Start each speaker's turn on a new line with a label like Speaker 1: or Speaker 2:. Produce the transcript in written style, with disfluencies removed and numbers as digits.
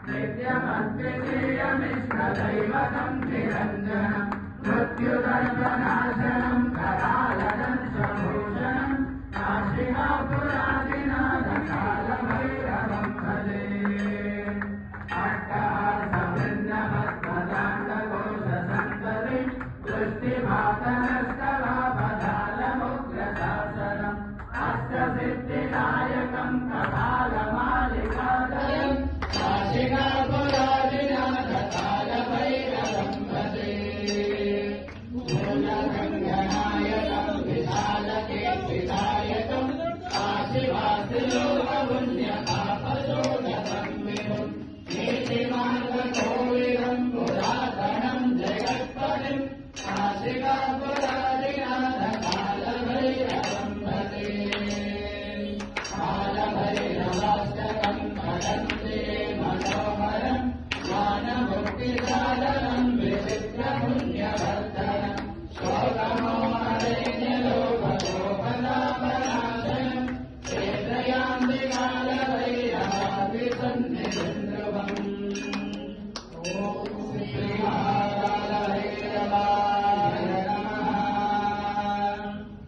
Speaker 1: नित्यमद्वितीयमिष्टदैवतं निरञ्जनं मृत्युदर्पनाशनं करालदंशभूषणं काशिकापुरादिनाथकालभैरवं भजे अट्टहासवृन्दमत्पदाण्डकोशसन्तति वृष्टिभातनस्तवापदालमुग्रशासनम् अष्टसिद्धिदायकं कपालमालिकादयम् काशिकापुरादिनाथकालभैरवं भजे मूलगङ्गनायकं विशालकीर्तिदायकं काशिवासिलोकपुण्यपापशोधकं विभुं नीतिमार्गकोविदं पुरातनं जगत्पतिं काशिकापुरादिनाथकालभैरवं भजे कालभैरवाष्टकं पठन्ते मनोहरं ज्ञानमुक्तिसाधनं विचित्रपुण्यवर्धनं शोकमोहरेण्यलोकशोभनापनाशनं प्रेरयामि कालभैरवाभिसन्निधिं ध्रुवम्।